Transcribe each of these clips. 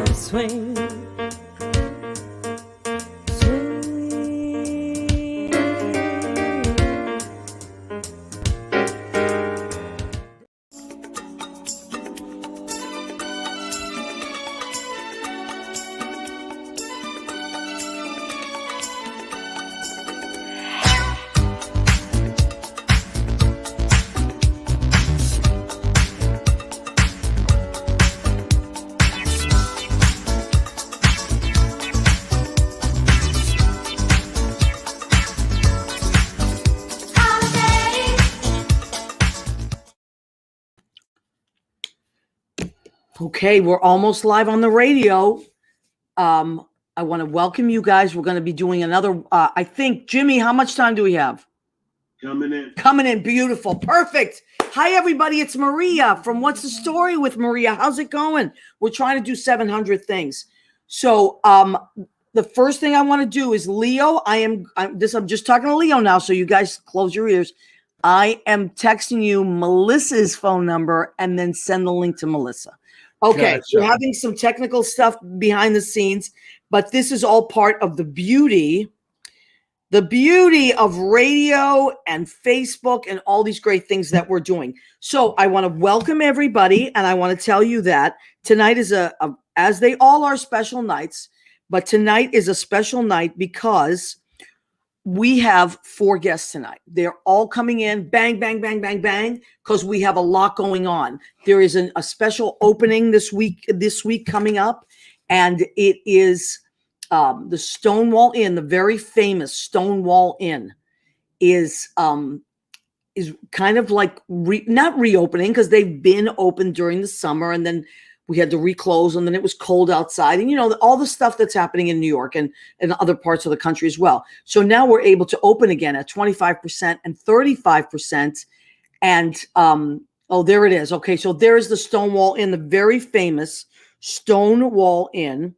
me swing. Okay, we're almost live on the radio. I want to welcome you guys. We're going to be doing another, I think, Jimmy, how much time do we have? Coming in, beautiful, perfect. Hi, everybody. It's Maria from What's the Story with Maria. How's it going? We're trying to do 700 things. So the first thing I want to do is Leo. I'm just talking to Leo now, so you guys close your ears. I am texting you Melissa's phone number and then send the link to Melissa. Okay, gotcha. We're having some technical stuff behind the scenes, but this is all part of the beauty of radio and Facebook and all these great things that we're doing. So I want to welcome everybody, and I want to tell you that tonight is as they all are, special nights, but tonight is a special night because we have 4 guests tonight. They're all coming in, bang, bang, bang, bang, bang, because we have a lot going on. There is a special opening this week coming up, and it is the Stonewall Inn, the very famous Stonewall Inn, is kind of like not reopening because they've been open during the summer, and then we had to reclose, and then it was cold outside, and all the stuff that's happening in New York and other parts of the country as well. So now we're able to open again at 25% and 35%. And there it is. Okay, so there's the Stonewall Inn, the very famous Stonewall Inn.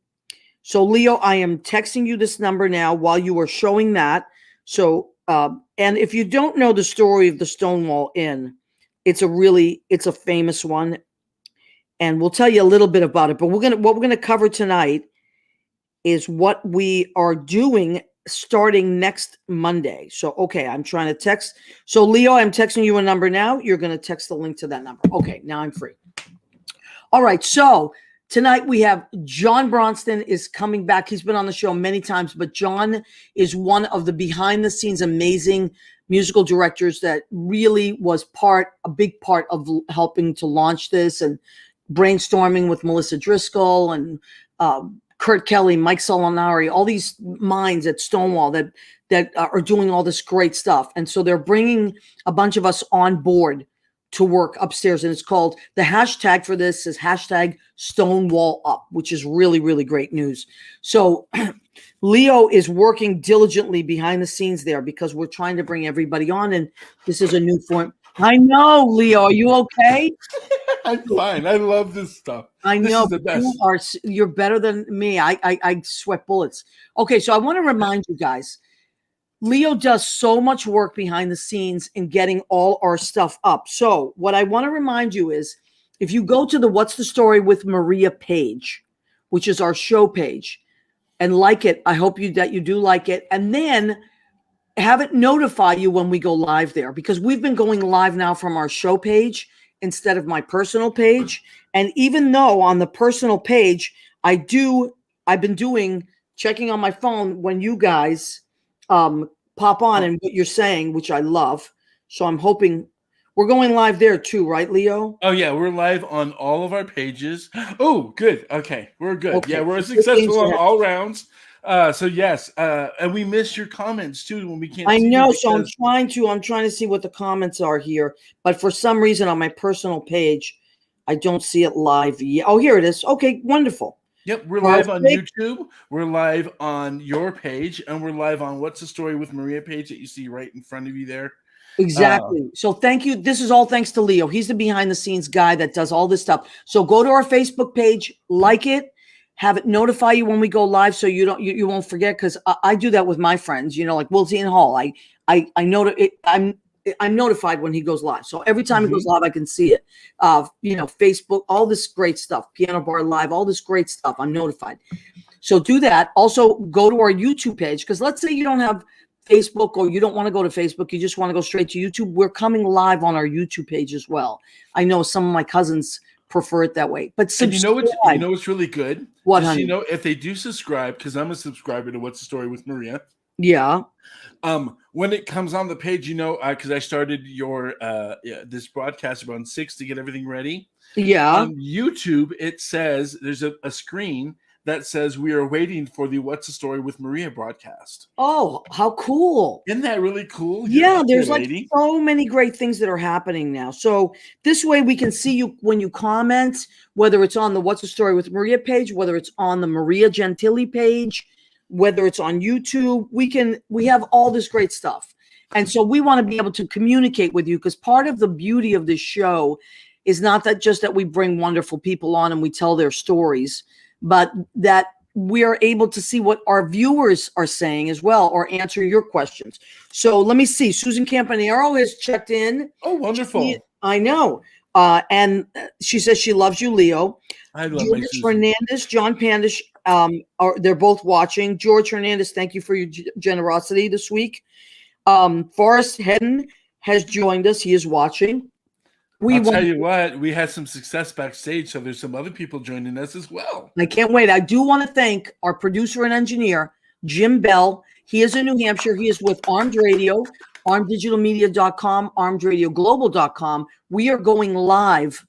So Leo, I am texting you this number now while you are showing that. So and if you don't know the story of the Stonewall Inn, it's a famous one. And we'll tell you a little bit about it, but what we're gonna cover tonight is what we are doing starting next Monday. So, okay, I'm trying to text. So, Leo, I'm texting you a number now. You're gonna text the link to that number. Okay, now I'm free. All right, so tonight we have John Bronston is coming back. He's been on the show many times, but John is one of the behind-the-scenes amazing musical directors that really was a big part of helping to launch this and brainstorming with Melissa Driscoll and Kurt Kelly, Mike Solinari, all these minds at Stonewall that are doing all this great stuff. And so they're bringing a bunch of us on board to work upstairs. And it's called, the hashtag for this is hashtag Stonewall Up, which is really, really great news. So Leo is working diligently behind the scenes there because we're trying to bring everybody on. And this is a new form. I know, Leo. Are you okay? I'm fine. I love this stuff. I know. The best. You're better than me. I sweat bullets. Okay, so I want to remind you guys, Leo does so much work behind the scenes in getting all our stuff up. So what I want to remind you is, if you go to the What's the Story with Maria page, which is our show page, and like it, I hope that you do like it, and then have it notify you when we go live there, because we've been going live now from our show page instead of my personal page. And even though on the personal page, I've been checking on my phone when you guys pop on and what you're saying, which I love. So I'm hoping we're going live there too, right, Leo? Oh yeah, we're live on all of our pages. Oh, good. Okay, we're good. Okay. Yeah, we're successful on all rounds. So yes, and we miss your comments too when we can't. I know, so I'm trying to see what the comments are here, but for some reason on my personal page, I don't see it live yet. Oh, here it is. Okay, wonderful. Yep, we're live on YouTube. We're live on your page, and we're live on What's the Story with Maria page that you see right in front of you there. Exactly. So thank you. This is all thanks to Leo. He's the behind the scenes guy that does all this stuff. So go to our Facebook page, like it. Have it notify you when we go live, so you won't forget. Because I do that with my friends, like Wilsie and Hall. I know I'm notified when he goes live. So every time he goes live, I can see it. Facebook, all this great stuff, Piano Bar Live, all this great stuff. I'm notified. So do that. Also go to our YouTube page, because let's say you don't have Facebook or you don't want to go to Facebook. You just want to go straight to YouTube. We're coming live on our YouTube page as well. I know some of my cousins prefer it that way, but subscribe. You know what's really good? What, honey? If they do subscribe, because I'm a subscriber to What's the Story with Maria. Yeah. When it comes on the page, because I started this broadcast around 6 to get everything ready. Yeah. On YouTube, it says there's a screen that says we are waiting for the What's the Story with Maria broadcast. Oh, how cool. Isn't that really cool? Yeah, there's like so many great things that are happening now. So this way we can see you when you comment, whether it's on the What's the Story with Maria page, whether it's on the Maria Gentili page, whether it's on YouTube. We have all this great stuff. And so we want to be able to communicate with you, because part of the beauty of this show is not that we bring wonderful people on and we tell their stories, but that we are able to see what our viewers are saying as well, or answer your questions. So let me see. Susan Campanaro has checked in. Oh, wonderful. I know. And she says she loves you, Leo. I love George Hernandez, John Pandish, they're both watching. George Hernandez, thank you for your generosity this week. Forrest Hedden has joined us. He is watching. I'll tell you what, we had some success backstage, so there's some other people joining us as well. I can't wait. I do want to thank our producer and engineer, Jim Bell. He is in New Hampshire. He is with Armed Radio, armeddigitalmedia.com, armedradioglobal.com. We are going live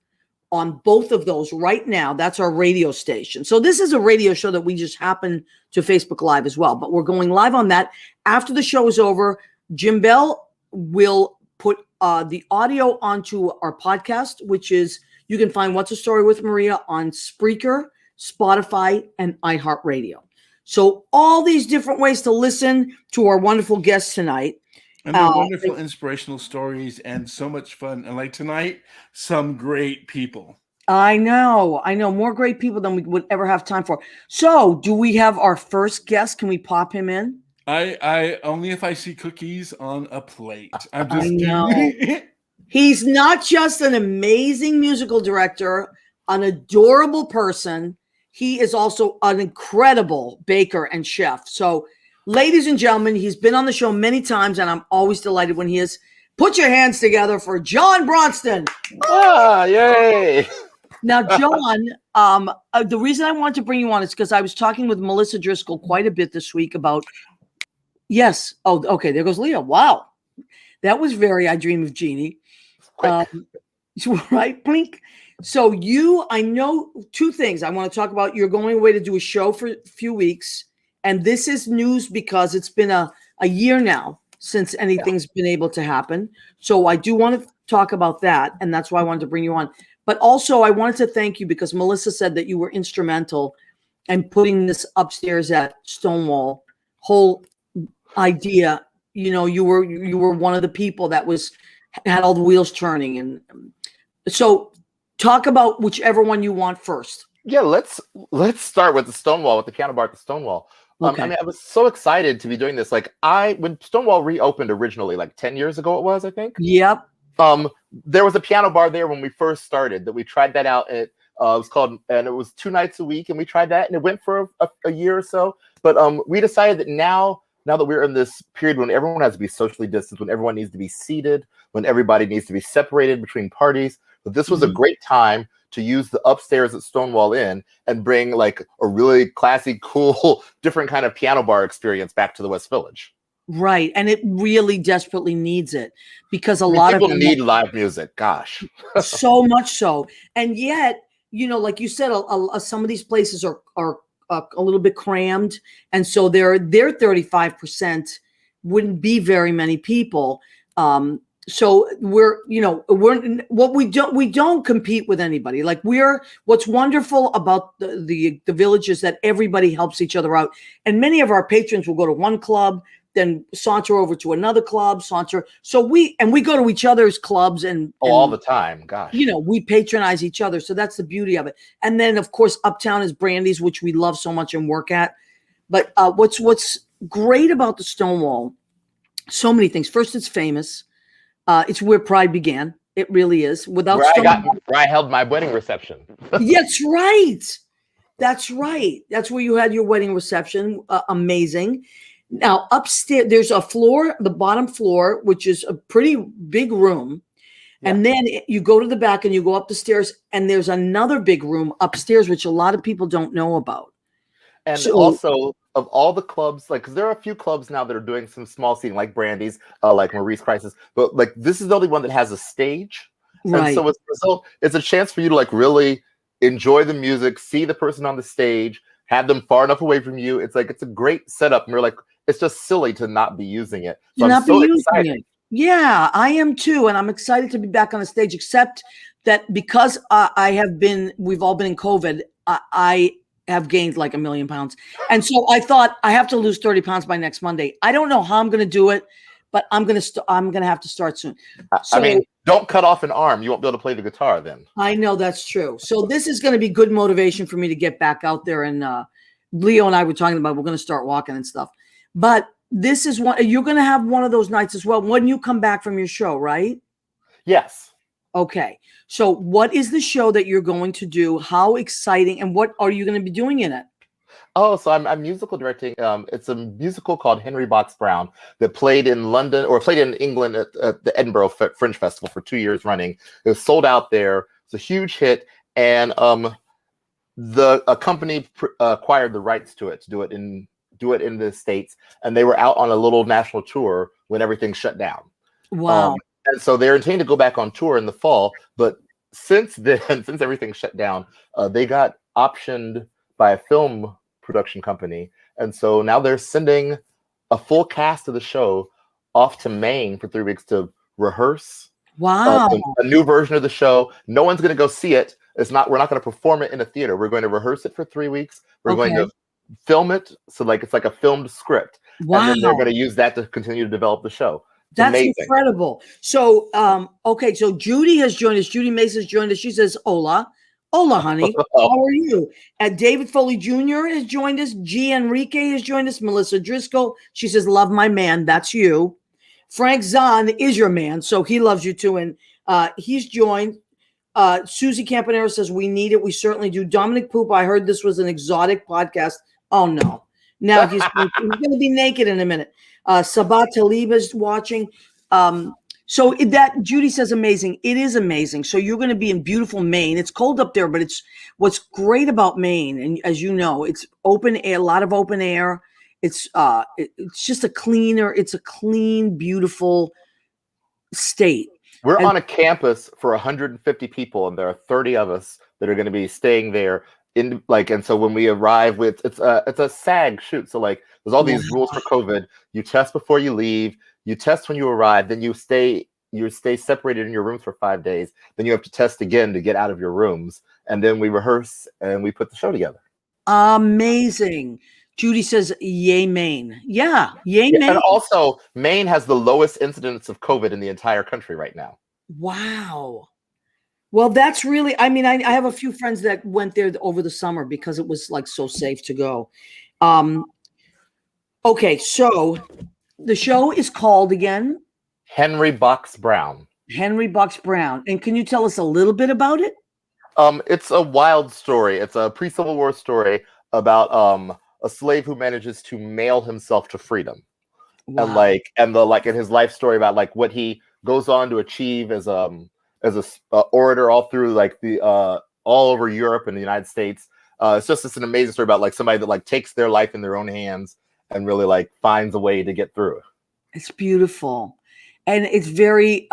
on both of those right now. That's our radio station. So this is a radio show that we just happen to Facebook Live as well, but we're going live on that. After the show is over, Jim Bell will put the audio onto our podcast, which is, you can find What's the Story with Maria on Spreaker, Spotify, and iHeartRadio. So all these different ways to listen to our wonderful guests tonight. And they're wonderful, inspirational stories and so much fun. And like tonight, some great people. I know. More great people than we would ever have time for. So do we have our first guest? Can we pop him in? I only if I see cookies on a plate. I'm just I know. He's not just an amazing musical director, an adorable person. He is also an incredible baker and chef. So, ladies and gentlemen, he's been on the show many times, and I'm always delighted when he is. Put your hands together for John Bronston. Ah, yay. Now, John, the reason I wanted to bring you on is because I was talking with Melissa Driscoll quite a bit this week about. Yes. Oh, okay. There goes Leo. Wow. That was very I Dream of Jeannie. Right? Blink. So I know two things. I want to talk about. You're going away to do a show for a few weeks. And this is news because it's been a year now since anything's been able to happen. So I do want to talk about that. And that's why I wanted to bring you on. But also I wanted to thank you because Melissa said that you were instrumental in putting this upstairs at Stonewall whole idea. You were one of the people that had all the wheels turning. And so talk about whichever one you want first. Yeah, let's start with the Stonewall, with the piano bar at the Stonewall. Okay. I was so excited to be doing this. When Stonewall reopened originally, 10 years ago it was, I think. Yep. There was a piano bar there when we first started that we tried that out. It was called, and it was 2 nights a week, and we tried that, and it went for a year or so. But we decided that now that we're in this period when everyone has to be socially distanced, when everyone needs to be seated, when everybody needs to be separated between parties, that this was a great time to use the upstairs at Stonewall Inn and bring a really classy, cool, different kind of piano bar experience back to the West Village. Right. And it really desperately needs it because a lot of people need live music. Gosh. So much so. And yet, like you said, some of these places are a little bit crammed. And so their 35% wouldn't be very many people. So we don't compete with anybody. What's wonderful about the village is that everybody helps each other out. And many of our patrons will go to one club, then saunter over to another club, So we go to each other's clubs and all the time. Gosh. We patronize each other. So that's the beauty of it. And then of course, Uptown is Brandy's, which we love so much and work at. But what's great about the Stonewall, so many things. First, it's famous. It's where Pride began. It really is. Without where I held my wedding reception. That's right. That's right. That's where you had your wedding reception. Amazing. Now upstairs, there's a floor, the bottom floor, which is a pretty big room. Yeah. And then you go to the back and you go up the stairs, and there's another big room upstairs, which a lot of people don't know about. And also, of all the clubs, like, because there are a few clubs now that are doing some small seating, like Brandy's, like Marie's Crisis, but like this is the only one that has a stage. Right. And so as a result, it's a chance for you to like really enjoy the music, see the person on the stage, have them far enough away from you. It's like, it's a great setup. And we're like, it's just silly to not be using it. So I'm so excited. Yeah, I am too. And I'm excited to be back on the stage, except that because we've all been in COVID, I have gained like 1 million pounds. And so I thought I have to lose 30 pounds by next Monday. I don't know how I'm going to do it, but I'm going to have to start soon. So, I mean, don't cut off an arm. You won't be able to play the guitar then. I know that's true. So this is going to be good motivation for me to get back out there. And Leo and I were talking about, we're going to start walking and stuff, but this is you're going to have one of those nights as well when you come back from your show, right? Yes. Okay. So what is the show that you're going to do? How exciting. And what are you going to be doing in it? Oh, so I'm musical directing. It's a musical called Henry Box Brown that played in London, or played in England at the Edinburgh Fringe Festival for 2 years running. It was sold out there. It's a huge hit. And a company acquired the rights to it, to do it in the States. And they were out on a little national tour when everything shut down. Wow. And so they're intending to go back on tour in the fall. But since then, since everything shut down, they got optioned by a film production company. And so now they're sending a full cast of the show off to Maine for 3 weeks to rehearse. Wow. A new version of the show. No one's going to go see it. We're not going to perform it in a theater. We're going to rehearse it for 3 weeks. We're going to film it. So like, it's like a filmed script. Wow. And then they're going to use that to continue to develop the show. That's amazing. Incredible. So, okay. So Judy has joined us. Judy Mace has joined us. She says, hola. Hola, honey. How are you? David Foley Jr. has joined us. G. Enrique has joined us. Melissa Driscoll. She says, love my man. That's you. Frank Zahn is your man. So he loves you too. And he's joined. Susie Campanaro says, we need it. We certainly do. Dominic Poop, I heard this was an exotic podcast. Oh, no. Now he's going to be naked in a minute. Sabat Talib is watching. So that Judy says amazing. It is amazing. So you're going to be in beautiful Maine. It's cold up there, but it's what's great about Maine. And as you know, it's open air, a lot of open air. It's just a clean, beautiful state. We're on a campus for 150 people, and there are 30 of us that are going to be staying there. And so when we arrive, it's a SAG shoot. So like, there's all these rules for COVID. You test before you leave. You test when you arrive. Then you stay separated in your rooms for 5 days. Then you have to test again to get out of your rooms. And then we rehearse and we put the show together. Amazing. Judy says, yay, Maine. Yeah, yay, Maine. And also, Maine has the lowest incidence of COVID in the entire country right now. Wow. Well, that's really, I mean, I have a few friends that went there over the summer because it was like so safe to go. Okay, so the show is called again? Henry Box Brown. Henry Box Brown. And can you tell us a little bit about it? It's a wild story. It's a pre-Civil War story about a slave who manages to mail himself to freedom. Wow. And his life story about like what he goes on to achieve as a orator all through like the all over Europe and the United States. It's an amazing story about like somebody that like takes their life in their own hands and really like finds a way to get through. It's beautiful. And it's very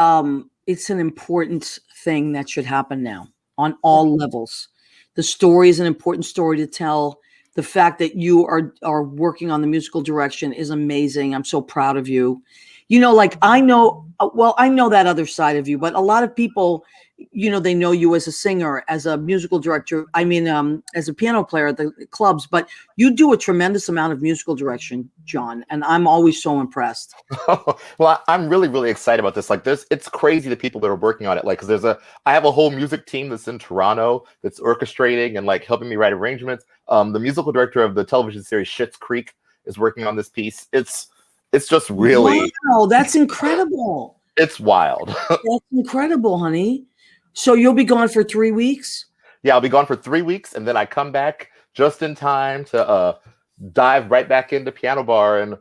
it's an important thing that should happen now on all levels. The story is an important story to tell. The fact that you are working on the musical direction is amazing. I'm so proud of you. You know, like I know that other side of you, but a lot of people, you know, they know you as a singer, as a musical director. I mean, as a piano player at the clubs, but you do a tremendous amount of musical direction, John. And I'm always so impressed. Well, I'm really, really excited about this. Like it's crazy the people that are working on it. Like, cause I have a whole music team that's in Toronto that's orchestrating and like helping me write arrangements. The musical director of the television series Schitt's Creek is working on this piece. It's just really, wow, that's incredible. It's wild. That's incredible, honey. So you'll be gone for 3 weeks? Yeah, I'll be gone for 3 weeks, and then I come back just in time to dive right back into piano bar and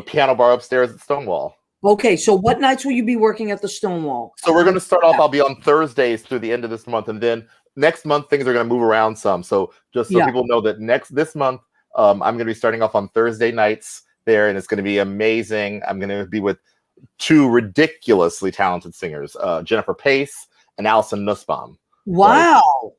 piano bar upstairs at Stonewall. Okay, so what nights will you be working at the Stonewall? So we're going to start off. I'll be on Thursdays through the end of this month, and then next month things are going to move around some. So just so people know that this month, I'm going to be starting off on Thursday nights there, and it's going to be amazing. I'm going to be with two ridiculously talented singers, Jennifer Pace and Allison Nussbaum. Wow. Like,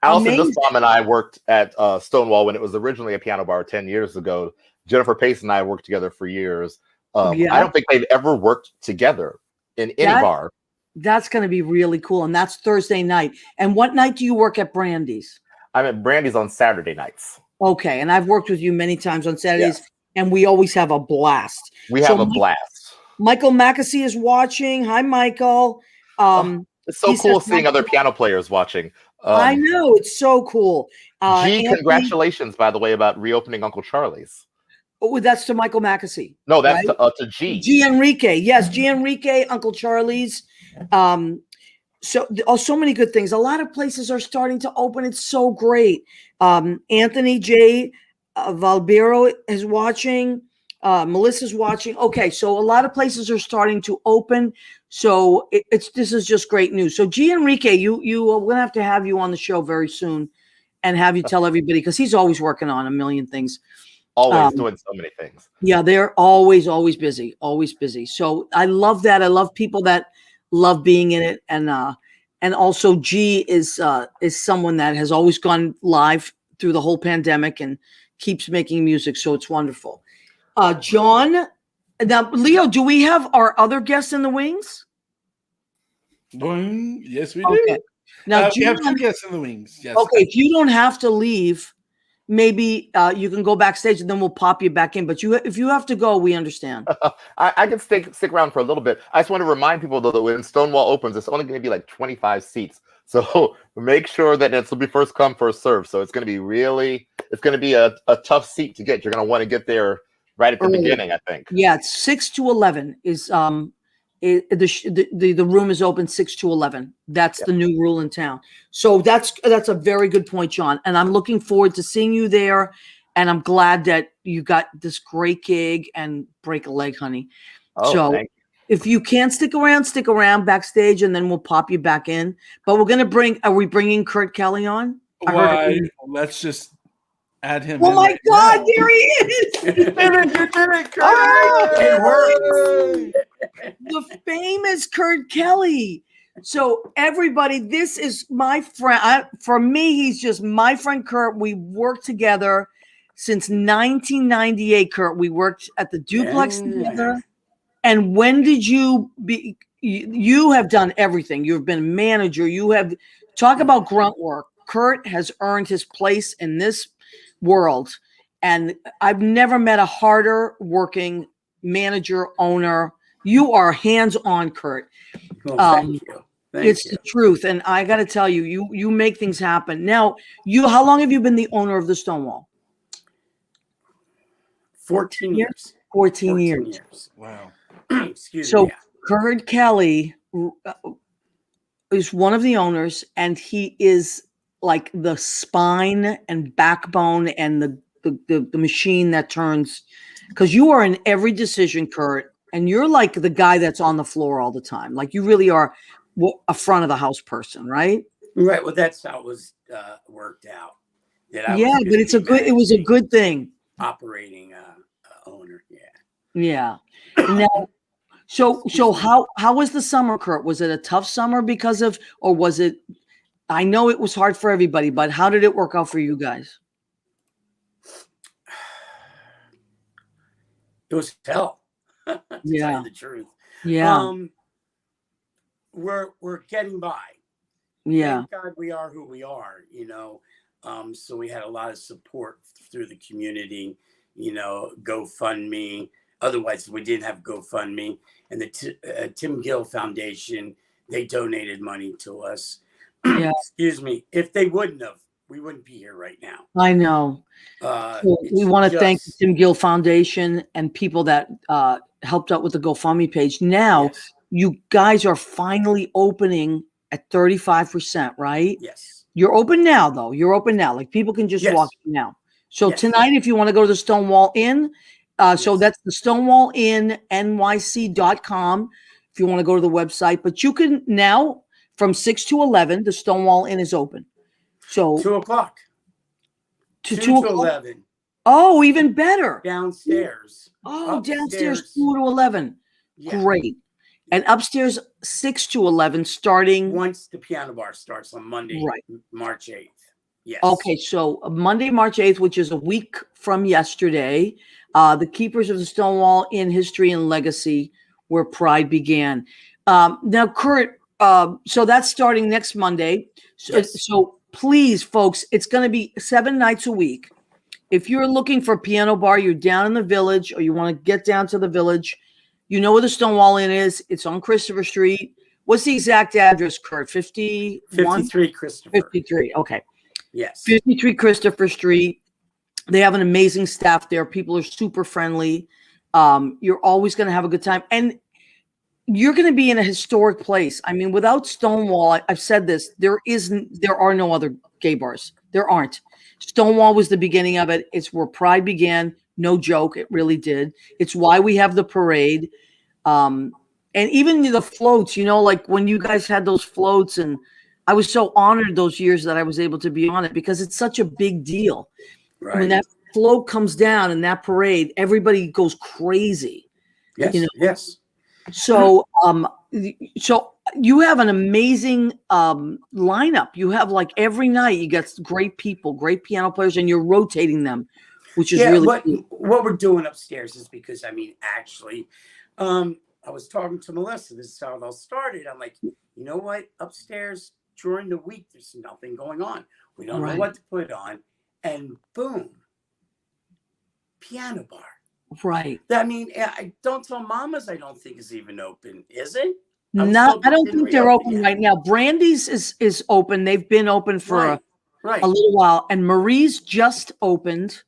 Allison Nussbaum and I worked at Stonewall when it was originally a piano bar 10 years ago. Jennifer Pace and I worked together for years. I don't think they've ever worked together in any bar. That's going to be really cool. And that's Thursday night. And what night do you work at Brandy's? I'm at Brandy's on Saturday nights. Okay. And I've worked with you many times on Saturdays, and we always have a blast. We have a blast. Michael Mackesy is watching. Hi, Michael. It's so cool seeing other piano players watching. I know. It's so cool. Congratulations, by the way, about reopening Uncle Charlie's. Oh, that's to Michael Mackesy. No, that's to G. G. Enrique. Yes, G. Enrique, Uncle Charlie's. So many good things. A lot of places are starting to open. It's so great. Anthony J. Valbero is watching. Melissa's watching. Okay, so a lot of places are starting to open. So this is just great news. So G. Enrique, we're gonna have you on the show very soon, and have you tell everybody, because he's always working on a million things. Always doing so many things. Yeah, they're always busy, always busy. So I love that. I love people that love being in it, and also G is someone that has always gone live through the whole pandemic and keeps making music. So it's wonderful. John, now Leo, do we have our other guests in the wings? Yes, we do. Now we have two guests in the wings. Yes. Okay, if you don't have to leave, maybe you can go backstage and then we'll pop you back in. But if you have to go, we understand. I can stick around for a little bit. I just want to remind people, though, that when Stonewall opens, it's only going to be like 25 seats. So make sure that it'll be first come, first serve. So it's going to be a tough seat to get. You're going to want to get there right at the beginning, I think. Yeah, it's 6 to 11 is the room is open 6 to 11. That's the new rule in town. So that's a very good point, John. And I'm looking forward to seeing you there. And I'm glad that you got this great gig and break a leg, honey. So if you can't stick around backstage, and then we'll pop you back in. But are we bringing Kurt Kelly on? Why? Let's just add him. Oh my God, there he is! You did it, Kurt! It works. The famous Kurt Kelly. So everybody, this is my friend. For me, he's just my friend Kurt. We worked together since 1998. Kurt, we worked at the Duplex together. And when did you be? You have done everything. You've been a manager. You have talk about grunt work. Kurt has earned his place in this world, and I've never met a harder working manager, owner. You are hands-on, Kurt. Well, thank you. It's the truth, and I got to tell you, you make things happen. Now, how long have you been the owner of the Stonewall? 14 years. 14 years. Wow. Excuse me. So Kurt Kelly is one of the owners, and he is like the spine and backbone and the machine that turns, because you are in every decision, Kurt, and you're like the guy that's on the floor all the time. Like you really are a front of the house person, right? Right. Well, that's how it was worked out. But it was a good thing. Operating owner. Yeah. Yeah. Now, so how was the summer, Kurt? Was it a tough summer or was it? I know it was hard for everybody, but how did it work out for you guys? It was hell. To tell you the truth. Yeah. We're getting by. Yeah. Thank God we are who we are, So we had a lot of support through the community, GoFundMe. Otherwise, we didn't have GoFundMe. And the Tim Gill Foundation, they donated money to us. Yeah. Excuse me. If they wouldn't have, we wouldn't be here right now. I know. We want to thank the Tim Gill Foundation and people that helped out with the GoFundMe page. Now, you guys are finally opening at 35%, right? Yes. You're open now, though. You're open now. Like people can just Yes. walk in now. So Yes. tonight, if you want to go to the Stonewall Inn, so Yes. that's the Stonewall Inn, NYC.com. If you want to go to the website, but you can now from 6 to 11, the Stonewall Inn is open. So 2 o'clock. to 2 2 to o'clock. 11. Oh, even better. Downstairs. Oh, downstairs Upstairs. 2 to 11. Yeah. Great. And upstairs 6 to 11 starting. Once the piano bar starts on Monday, Right. March 8th. Yes. Okay, so Monday, March 8th, which is a week from yesterday, the Keepers of the Stonewall in History and Legacy, where Pride began. Now, Kurt, so that's starting next Monday. Yes. So please, folks, it's going to be 7 nights a week. If you're looking for a piano bar, you're down in the Village, or you want to get down to the Village, you know where the Stonewall Inn is. It's on Christopher Street. What's the exact address, Kurt? 53 Christopher. 53, okay. Yes. 53 Christopher Street. They have an amazing staff there. People are super friendly. You're always going to have a good time. And you're going to be in a historic place. I mean, without Stonewall, I've said this, there are no other gay bars. There aren't. Stonewall was the beginning of it. It's where Pride began. No joke. It really did. It's why we have the parade. And even the floats, like when you guys had those floats, and I was so honored those years that I was able to be on it because it's such a big deal. Right. When that float comes down in that parade, everybody goes crazy. Yes. Yes. So, so you have an amazing lineup. You have like every night you get great people, great piano players, and you're rotating them, which is really cool. What we're doing upstairs is because, actually, I was talking to Melissa. This is how it all started. I'm like, you know what? Upstairs during the week, there's nothing going on. We don't know what to put on. And boom, piano bar. Right. I don't tell mamas I don't think is even open, is it? I don't think they're open right now. Brandy's is open. They've been open for a little while. And Marie's just opened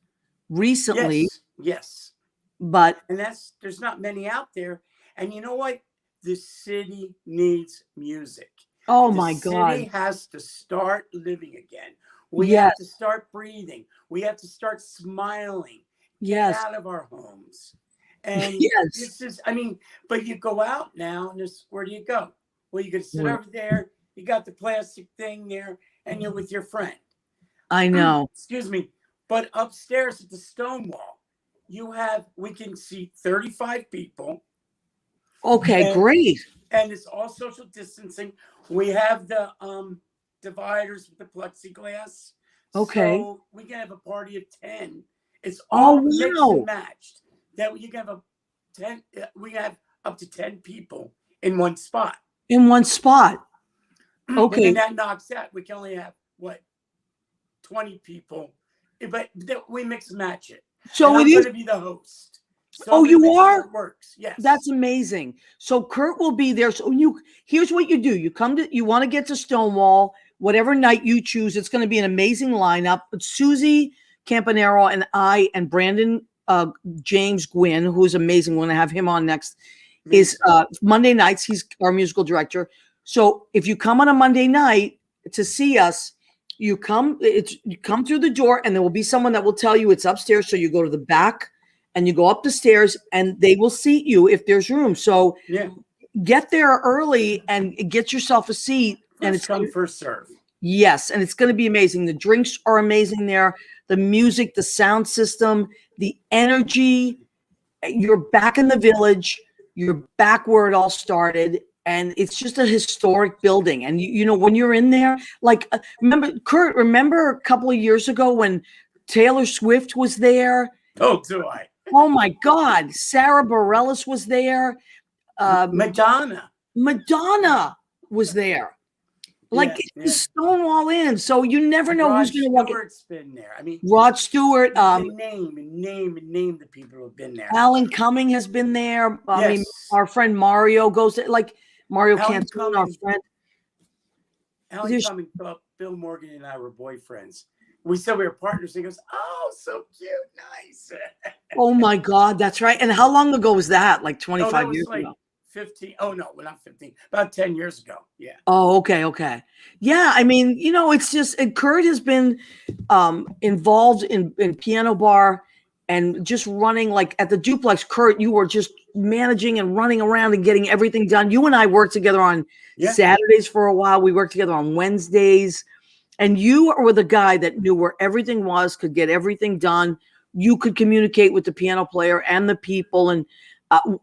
recently. Yes. But there's not many out there. And you know what? The city needs music. Oh my God. The city has to start living again. We have to start breathing. We have to start smiling. Yes. Out of our homes. And this is, but you go out now and where do you go? Well, you can sit over there. You got the plastic thing there and you're with your friend. I know. Excuse me. But upstairs at the Stonewall, we can seat 35 people. Okay, great. And it's all social distancing. We have the dividers with the plexiglass. Okay. So we can have a party of 10. It's all mixed and matched. That you can have we have up to 10 people in one spot. In one spot. Okay. And that knocks out. We can only have 20 people. But we mix and match it. So I'm it is going to be the host. So you are? It works. Yes. That's amazing. So Kurt will be there. So here's what you do. You want to get to Stonewall, whatever night you choose. It's going to be an amazing lineup. But Susie Campanaro and I and Brandon James Gwinn, who's amazing. We're going to have him on next. Is Monday nights. He's our musical director. So if you come on a Monday night to see us, you come through the door, and there will be someone that will tell you it's upstairs. So you go to the back and you go up the stairs, and they will seat you if there's room. So get there early and get yourself a seat. And it's come first serve. Yes, and it's going to be amazing. The drinks are amazing there. The music, the sound system, the energy. You're back in the Village. You're back where it all started. And it's just a historic building. And, when you're in there, remember a couple of years ago when Taylor Swift was there? Oh, do I? Oh, my God. Sarah Bareilles was there. Madonna was there. Stonewall Inn. So you never know who's going to walk in. Rod Stewart's been there. Rod Stewart. Name the people who have been there. Alan Cumming has been there. Our friend Mario goes there. Mario Cantone, our friend. Alan Cumming thought Bill Morgan and I were boyfriends. We said we were partners. He goes, "Oh, so cute, nice." Oh my God, that's right. And how long ago was that? Like 25 years ago. 15. Oh no, we're not 15. About 10 years ago. Yeah. Oh, okay. Yeah, I mean, it's just Kurt has been involved in piano bar and just running like at the duplex. Kurt, you were just managing and running around and getting everything done. You and I worked together on Saturdays for a while. We worked together on Wednesdays, and you were the guy that knew where everything was, could get everything done. You could communicate with the piano player and the people. And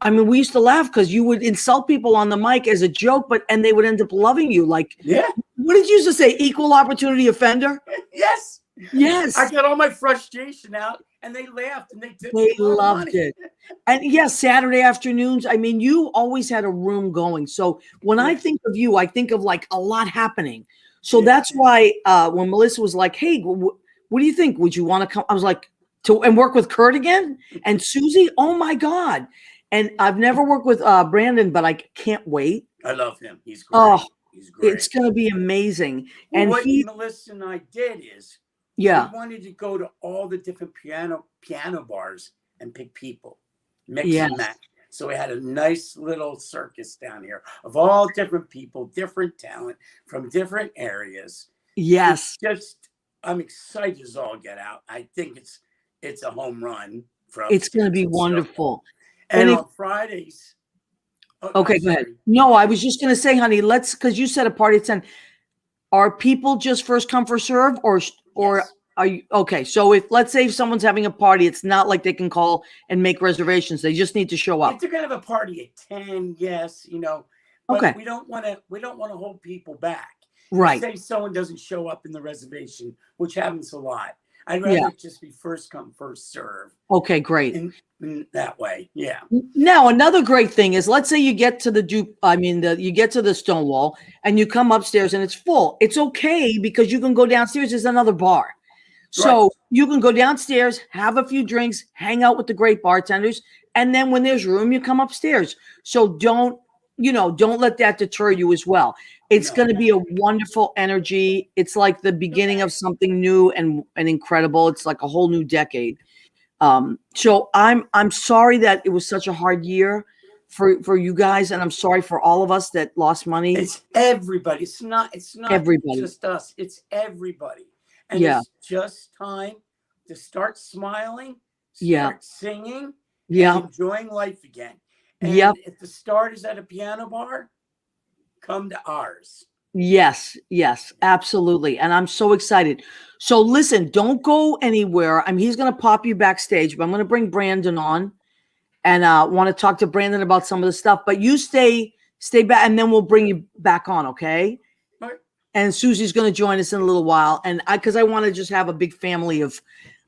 I mean, we used to laugh because you would insult people on the mic as a joke, and they would end up loving you. Like, what did you used to say? Equal opportunity offender? Yes. Yes. I got all my frustration out, and they laughed, and they loved it. And yes, Saturday afternoons. I mean, you always had a room going. So when I think of you, I think of like a lot happening. So that's why when Melissa was like, "Hey, what do you think? Would you want to come?" I was like, and work with Kurt again and Susie. Oh my God. And I've never worked with Brandon, but I can't wait. I love him. He's great. Oh, he's great. It's going to be amazing. Well, and what Melissa and I did is we wanted to go to all the different piano bars and pick people, mix and match. So we had a nice little circus down here of all different people, different talent from different areas. Yes. I'm excited as all get out. I think it's a home run. It's going to be wonderful. And on Fridays. Okay, go ahead. No, I was just going to say, honey, because you said a party at 10. Are people just first come, first serve, or are you okay? So let's say if someone's having a party, it's not like they can call and make reservations. They just need to show up. If they're going to have a party at 10, yes, but we don't want to hold people back. Right. Say someone doesn't show up in the reservation, which happens a lot. I'd rather just be first come, first serve. Okay, great. In that way, yeah. Now, another great thing is, let's say you get to you get to the Stonewall and you come upstairs and it's full. It's okay because you can go downstairs. There's another bar. So you can go downstairs, have a few drinks, hang out with the great bartenders. And then when there's room, you come upstairs. So don't let that deter you as well. It's going to be a wonderful energy. It's like the beginning of something new and incredible. It's like a whole new decade. So I'm sorry that it was such a hard year for you guys, and I'm sorry for all of us that lost money. It's everybody. It's not everybody. Just us. It's everybody. And it's just time to start smiling, start singing, and enjoying life again. And if the start is at a piano bar, come to ours. Yes, absolutely. And I'm so excited. So listen, don't go anywhere. He's going to pop you backstage, but I'm going to bring Brandon on and want to talk to Brandon about some of the stuff. But you stay back, and then we'll bring you back on, okay? Right. And Susie's going to join us in a little while. And because I want to just have a big family of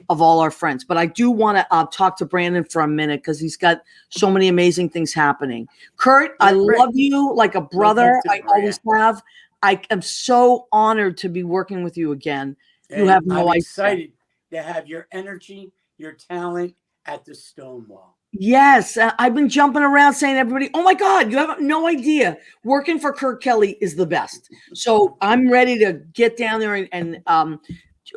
all our friends. But I do want to talk to Brandon for a minute because he's got so many amazing things happening. Kurt, I love you like a brother. I always have. I am so honored to be working with you again. You have no idea. I'm excited to have your energy, your talent at the Stonewall. Yes, I've been jumping around saying to everybody, oh my God, you have no idea. Working for Kurt Kelly is the best. So I'm ready to get down there and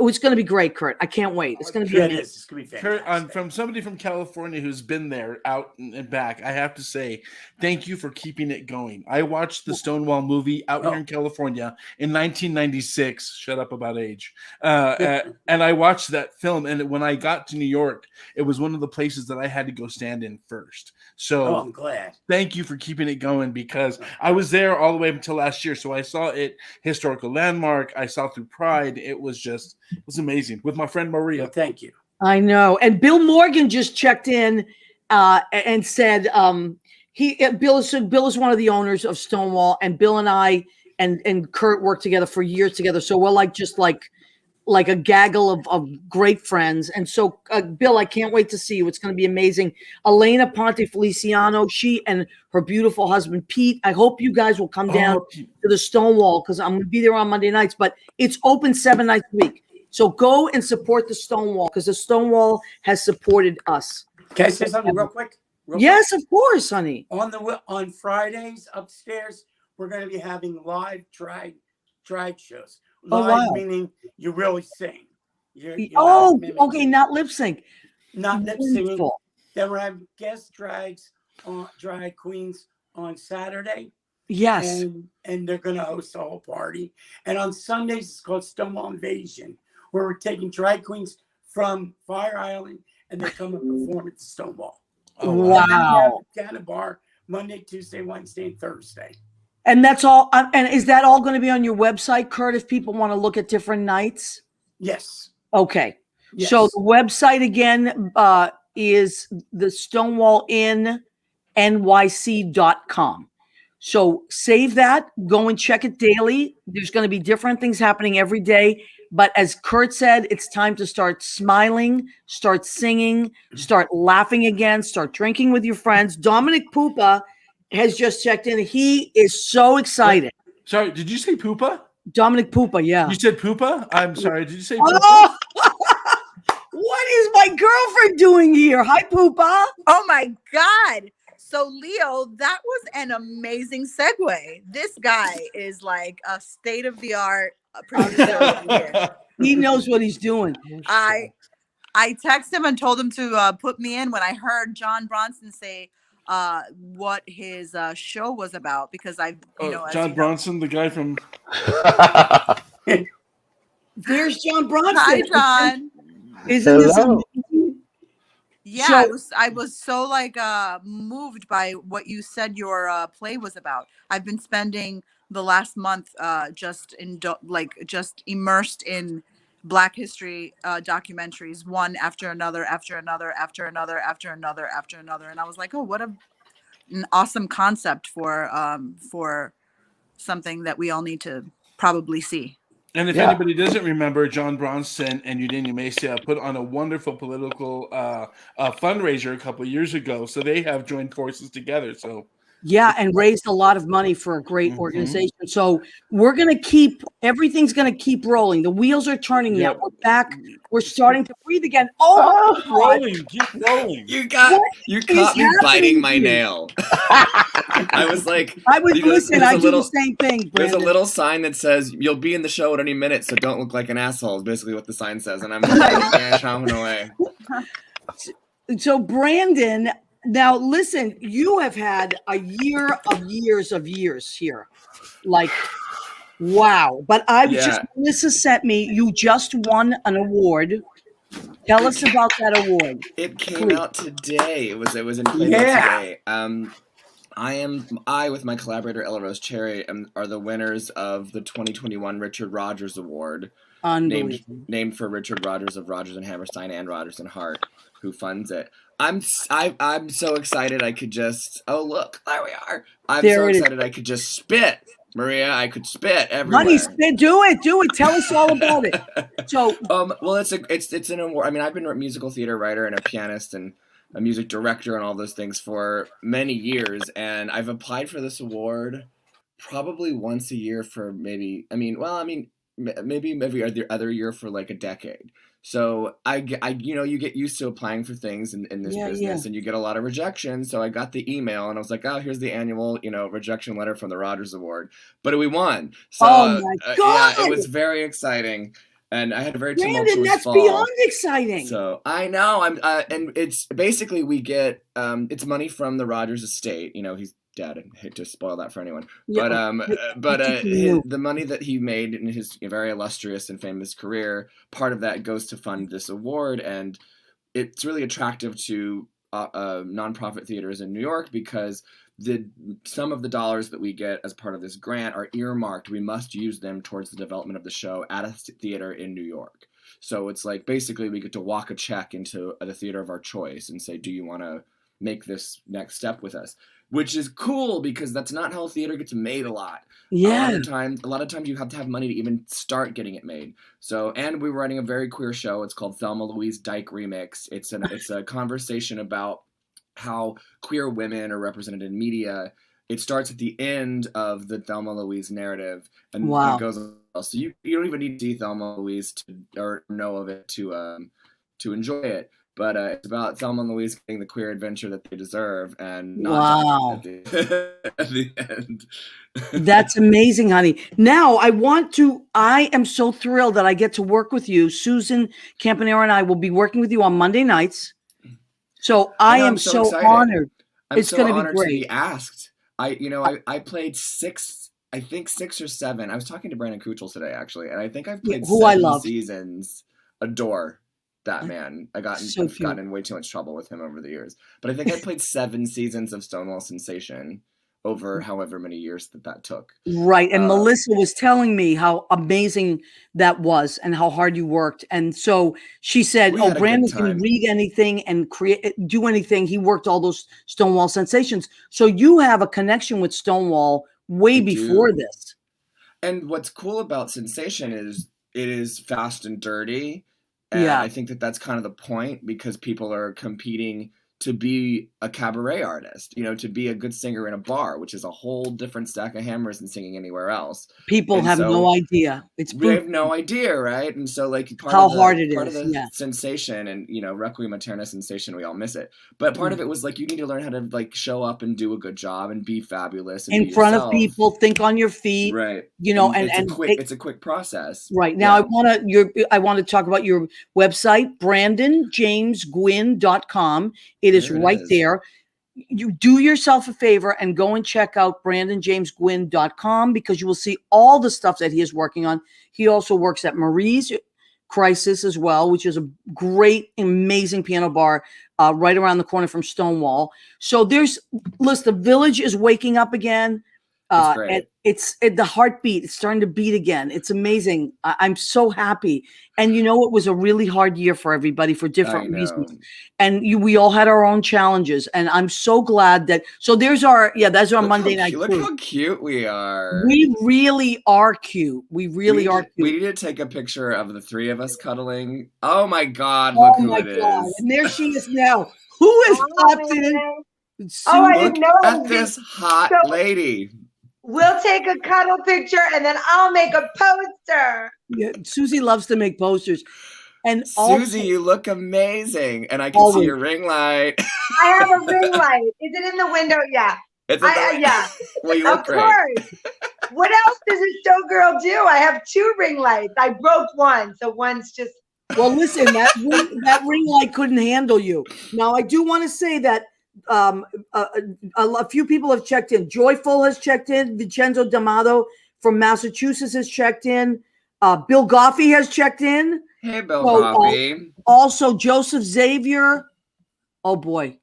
it's going to be great, Kurt. I can't wait. It's going to be amazing. It's going to be fantastic. Kurt, from somebody from California who's been there, out and back, I have to say, thank you for keeping it going. I watched the Stonewall movie out here in California in 1996. Shut up about age. And I watched that film, and when I got to New York, it was one of the places that I had to go stand in first. So I'm glad. Thank you for keeping it going, because I was there all the way until last year. So I saw it, historical landmark. I saw through Pride. It was amazing with my friend Maria. Well, thank you. I know. And Bill Morgan just checked in and said Bill is one of the owners of Stonewall, and Bill and I and Kurt worked together for years together. So we're like a gaggle of great friends. And so, Bill, I can't wait to see you. It's going to be amazing. Elena Ponte Feliciano, she and her beautiful husband, Pete. I hope you guys will come down to the Stonewall, because I'm going to be there on Monday nights, but it's open 7 nights a week. So go and support the Stonewall, because the Stonewall has supported us. Can I say something real quick? Yes, of course, honey. On Fridays upstairs, we're going to be having live drag shows. Live meaning you really sing. Okay, not lip sync. Not lip singing. Then we're having guest drag queens on Saturday. Yes. And they're going to host a whole party. And on Sundays, it's called Stonewall Invasion, where we're taking drag queens from Fire Island and they come and perform at the Stonewall. Oh, wow. Down a bar Monday, Tuesday, Wednesday, and Thursday. And that's all. And is that all going to be on your website, Kurt, if people want to look at different nights? Yes. Okay. Yes. So the website again is the Stonewall Inn NYC.com. So save that, go and check it daily. There's going to be different things happening every day. But as Kurt said, it's time to start smiling, start singing, start laughing again, start drinking with your friends. Dominic Pupa has just checked in. He is so excited. Sorry, did you say Poopa? Dominic Pupa, yeah. You said Poopa? I'm sorry, did you say Poopa? Oh! What is my girlfriend doing here? Hi, Poopa. Oh my God. So Leo, that was an amazing segue. This guy is like a state-of-the-art producer over here. He knows what he's doing. I texted him and told him to put me in when I heard John Bronston say what his show was about, because John Bronston, the guy from There's John Bronston. Hi, John. Isn't this amazing? Yeah, I was so like moved by what you said your play was about. I've been spending the last month just immersed in Black history documentaries, one after another, after another, after another, after another, after another, and I was like, oh, what an awesome concept for something that we all need to probably see. And if anybody doesn't remember, John Bronston and Eugenia Mesa put on a wonderful political fundraiser a couple of years ago. So they have joined forces together. So yeah, and raised a lot of money for a great organization. So we're going to everything's going to keep rolling. The wheels are turning now. We're back. We're starting to breathe again. Oh, keep rolling, keep rolling. You caught me biting my nail. I was like, I do the same thing. Brandon. There's a little sign that says you'll be in the show at any minute, so don't look like an asshole. Is basically what the sign says, and I'm like, chomping away. So Brandon, now listen, you have had a year of years here, like wow. But Melissa sent me. You just won an award. Tell us about that award. It came out today. It was in play today. I with my collaborator Ella Rose Cherry are the winners of the 2021 Richard Rogers Award, named for Richard Rogers of Rogers and Hammerstein and Rogers and Hart, who funds it. I'm so excited I could just look, there we are. I'm so excited I could just spit. Maria, I could spit everywhere. Honey, spit, do it. Tell us all about it. So well it's an award. I mean, I've been a musical theater writer and a pianist and a music director and all those things for many years, and I've applied for this award probably once a year for maybe every other year for like a decade. So I you get used to applying for things in this business, and you get a lot of rejection. So I got the email and I was like, oh, here's the annual, rejection letter from the Rogers Award. But we won. So oh my God. It was very exciting. And I had a very tumultuous Brandon, that's fall. beyond exciting. So I know and it's basically we get it's money from the Rogers estate. He's dead. I hate to spoil that for anyone. Yeah. But the money that he made in his very illustrious and famous career, part of that goes to fund this award, and it's really attractive to nonprofit theaters in New York because some of the dollars that we get as part of this grant are earmarked. We must use them towards the development of the show at a theater in New York. So it's like basically we get to walk a check into the theater of our choice and say, do you want to make this next step with us? Which is cool because that's not how theater gets made a lot. Yeah. A lot of times you have to have money to even start getting it made. So, and we were writing a very queer show. It's called Thelma Louise Dyke Remix. It's a conversation about how queer women are represented in media. It starts at the end of the Thelma Louise narrative and it goes on. So you don't even need to see Thelma Louise or know of it to enjoy it. But it's about Thelma and Louise getting the queer adventure that they deserve, and not at the end. That's amazing, honey. Now I am so thrilled that I get to work with you. Susan Campanaro and I will be working with you on Monday nights. So I am so honored. I'm it's so going to honored be great. to be asked. I played I think 6 or 7. I was talking to Brandon Kuchel today, actually, and I think I've played who I 7 love. seasons. Adore that man. I've gotten in way too much trouble with him over the years. But I think I played 7 seasons of Stonewall Sensation over however many years that took. Right. And Melissa was telling me how amazing that was and how hard you worked. And so she said, Brandon can read anything and do anything. He worked all those Stonewall Sensations. So you have a connection with Stonewall way before this. And what's cool about Sensation is it is fast and dirty. And I think that's kind of the point, because people are competing to be a cabaret artist, to be a good singer in a bar, which is a whole different stack of hammers than singing anywhere else. People have no idea. They have no idea, right? And so part of the sensation and, Requiem Aeterna sensation, we all miss it. But part of it was you need to learn how to show up and do a good job and be fabulous. And in front of people, think on your feet. Right. It's a quick process. Right. Now I want to talk about your website, BrandonJamesGwinn.com. It is right there. You do yourself a favor and go and check out BrandonJamesGwinn.com, because you will see all the stuff that he is working on. He also works at Marie's Crisis as well, which is a great, amazing piano bar right around the corner from Stonewall. So the village is waking up again. And the heartbeat. It's starting to beat again. It's amazing. I'm so happy. And it was a really hard year for everybody for different reasons. And we all had our own challenges. And I'm so glad that. So that's our Monday night. Look how cute we are. We really are cute. We really are cute. We need to take a picture of the 3 of us cuddling. Oh my God! Look who it is. And there she is now. Who is popped in? I didn't know. At this hot lady. We'll take a cuddle picture and then I'll make a poster. Yeah, Susie loves to make posters. And Susie, you look amazing. And I can see your ring light. I have a ring light. Is it in the window? Yeah. Yeah. Well, you look great. Of course. What else does a showgirl do? I have 2 ring lights. I broke one, so one's just. Well, listen, that ring light couldn't handle you. Now, I do want to say that a few people have checked in. Joyful has checked in. Vincenzo D'Amato from Massachusetts has checked in. Bill Goffey has checked in. Hey, Bill Goffey. Also, Joseph Xavier. Oh, boy.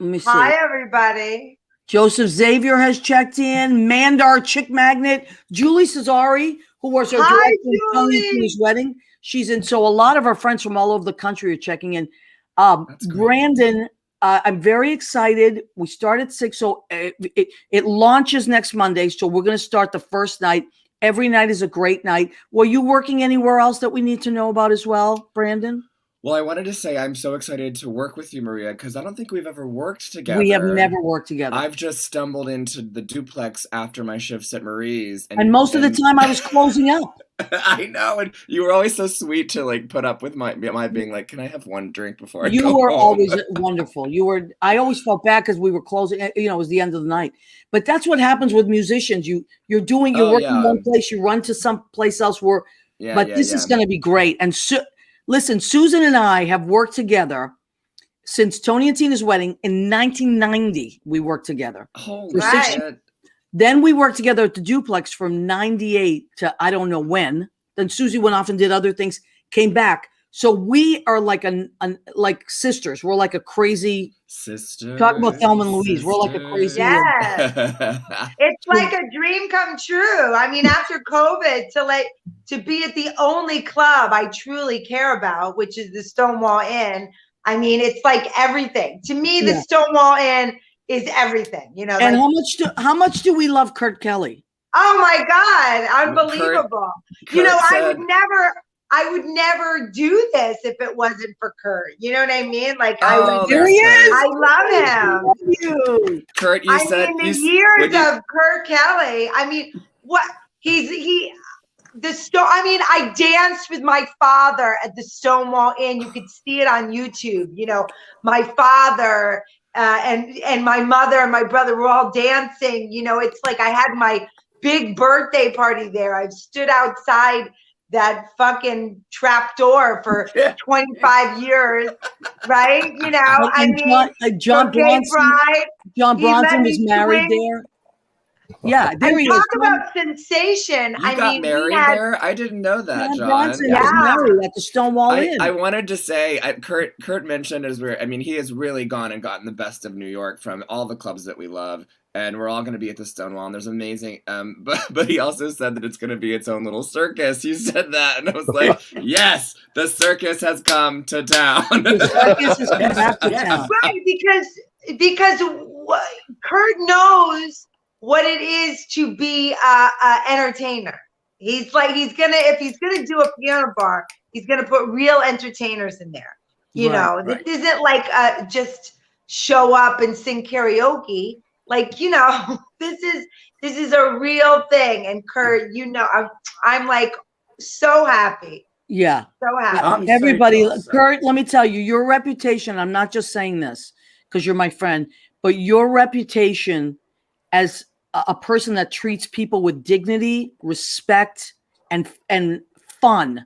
Let me see. Hi, everybody. Joseph Xavier has checked in. Mandar Chick Magnet. Julie Cesari, who was our director in his wedding. She's in. So a lot of our friends from all over the country are checking in. Brandon, I'm very excited. We start at 6, so it launches next Monday. So we're going to start the first night. Every night is a great night. Were you working anywhere else that we need to know about as well, Brandon? Well, I wanted to say I'm so excited to work with you, Maria, because I don't think we've ever worked together. We have never worked together. I've just stumbled into the duplex after my shifts at Marie's. And most of the time I was closing out. I know. And you were always so sweet to put up with my being like, can I have one drink before I go You were home? always wonderful. I always felt bad because we were closing, it was the end of the night. But that's what happens with musicians. You're working in one place, you run to some place else this is going to be great. And listen, Susan and I have worked together since Tony and Tina's wedding in 1990. We worked together. Oh, right. Then we worked together at the duplex from 98 to I don't know when. Then Susie went off and did other things, came back. So we are like sisters. We're like a crazy sister. Talk about Thelma and Louise. We're like a crazy. Yeah. It's like a dream come true. I mean, after COVID, to be at the only club I truly care about, which is the Stonewall Inn. I mean, it's like everything to me. The Stonewall Inn is everything. And how much do we love Kurt Kelly? Oh my God, unbelievable! Kurt I would never do this if it wasn't for Kurt. You know what I mean? There he is. I love him. Love you. Kurt, the years of Kurt Kelly. I mean, I danced with my father at the Stonewall Inn. You could see it on YouTube. My father and my mother and my brother were all dancing. It's like I had my big birthday party there. I've stood outside that fucking trap door for 25 years, right? John Bronston. John He let Bronston me was married swing. there. Yeah, there And he talk is. about sensation. You I got mean, married we had there? I didn't know that, John John. Bronson Yeah. was married at the Stonewall Inn. I wanted to say, Kurt mentioned he has really gone and gotten the best of New York from all the clubs that we love, and we're all going to be at the Stonewall, and there's amazing, but he also said that it's going to be its own little circus. He said that, and I was like, yes, the circus has come to town. The circus has come back to Yes. town. right because Kurt knows what it is to be a entertainer. He's gonna if he's gonna do a piano bar, he's gonna put real entertainers in there. You know, right. this isn't like just show up and sing karaoke. Like, you know, this is a real thing. And Kurt, you know, I'm like so happy. Yeah. So happy. I'm Everybody, excited also. Kurt, let me tell you, your reputation, I'm not just saying this because you're my friend, but your reputation as a person that treats people with dignity, respect, and fun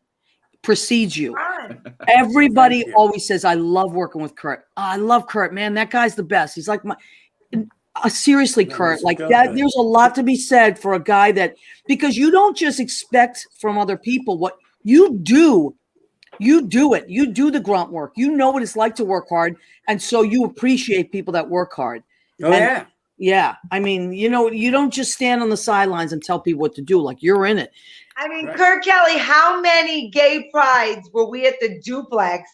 precedes you. Fun. Everybody Thank you. always says, I love working with Kurt. Oh, I love Kurt, man. That guy's the best. He's like my seriously, Yeah, Kurt, he's like good. that. There's a lot to be said for a guy that, because you don't just expect from other people what you do. You do it. You do the grunt work. You know what it's like to work hard. And so you appreciate people that work hard. Oh, And- yeah. Yeah. I mean, you know, you don't just stand on the sidelines and tell people what to do. Like, you're in it. I mean, Right. Kurt Kelly, how many gay prides were we at the duplex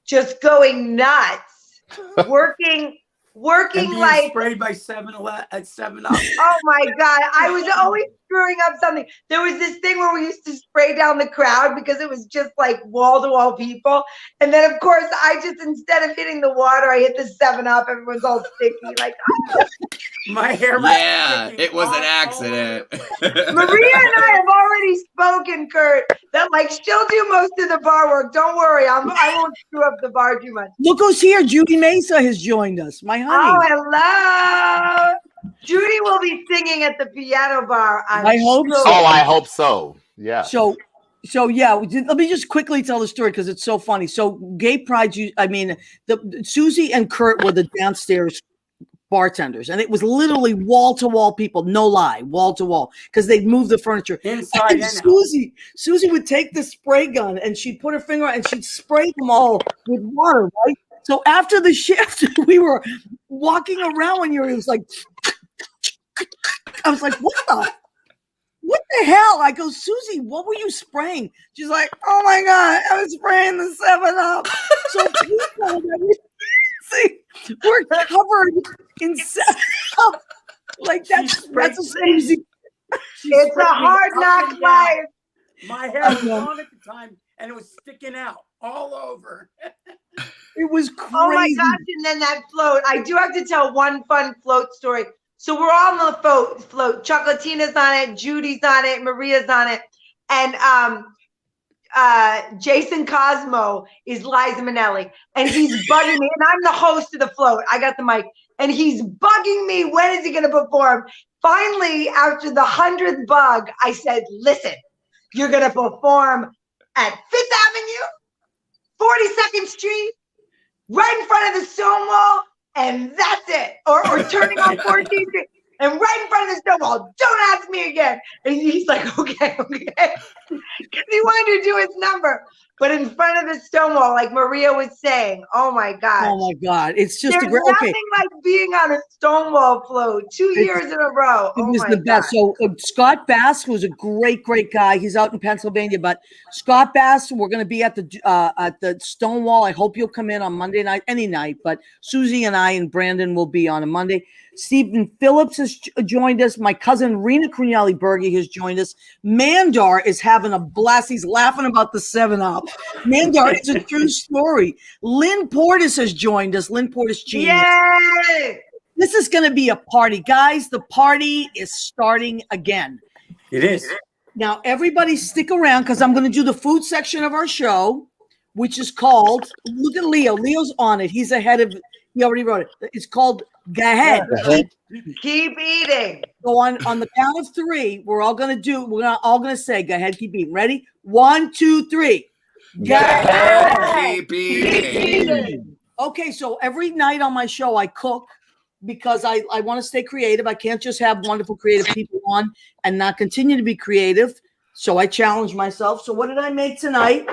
just going nuts, working And being like, sprayed by 7-Up. oh my God, I was always screwing up something. There was this thing where we used to spray down the crowd because it was just like wall to wall people. And then, of course, I just, instead of hitting the water, I hit the 7-Up. Everyone's all sticky. Like, My hair was Yeah, sticking it was an all over accident. the place. Maria and I have already spoken, Kurt, that like she'll do most of the bar work. Don't worry, I won't screw up the bar too much. Look who's here. Judy Mesa has joined us. My honey. Oh, hello. Judy will be singing at the piano bar. I hope sure. so. Oh, I hope so. Yeah. So yeah, let me just quickly tell the story because it's so funny. So gay pride, Susie and Kurt were the downstairs bartenders, and it was literally wall to wall people, no lie, wall to wall, because they'd moved the furniture. Inside And and out. Susie would take the spray gun and she'd put her finger out and she'd spray them all with water, right? So after the shift, we were walking around when it was like, I was like, what the hell? I go, Susie, what were you spraying? She's like, oh my God, I was spraying the 7-Up. So people we're covered in 7-Up. Like that's a Susie. It's a hard knock life. My hair was long at the time, and it was sticking out all over. It was crazy. Oh my gosh, and then that float. I do have to tell one fun float story. So we're all on the float. Chocolatina's on it, Judy's on it, Maria's on it. And Jason Cosmo is Liza Minnelli. And he's bugging me. And I'm the host of the float. I got the mic. And he's bugging me. When is he going to perform? Finally, after the 100th bug, I said, listen, you're going to perform at 5th Avenue, 42nd Street, right in front of the Stonewall, and that's it. Or turning on 14th Street, and right in front of the Stonewall. Don't ask me again. And he's like, okay. Because he wanted to do his number. But in front of the Stonewall, like Maria was saying, oh my God. Oh my God. It's just There's nothing like being on a Stonewall float 2 years in a row. It Oh was my the best. God. So Scott Bass was a great guy. He's out in Pennsylvania, but Scott Bass, we're going to be at the Stonewall. I hope you'll come in on Monday night, any night, but Susie and I and Brandon will be on a Monday. Stephen Phillips has joined us. My cousin Rena Crunelli-Berge has joined us. Mandar is having a blast. He's laughing about the 7-Up. Mandar, it's a true story. Lynn Portis has joined us. Lynn Portis genius. Yay! This is going to be a party. Guys, the party is starting again. It is. Now, everybody stick around because I'm going to do the food section of our show, which is called, look at Leo. Leo's on it. He's ahead of, he already wrote it. It's called Go Ahead. Keep eating. So on the count of three, we're all going to say, go ahead, keep eating. Ready? 1, 2, 3. Go ahead. Keep eating. Okay, so every night on my show, I cook because I want to stay creative. I can't just have wonderful creative people on and not continue to be creative. So I challenged myself. So what did I make tonight?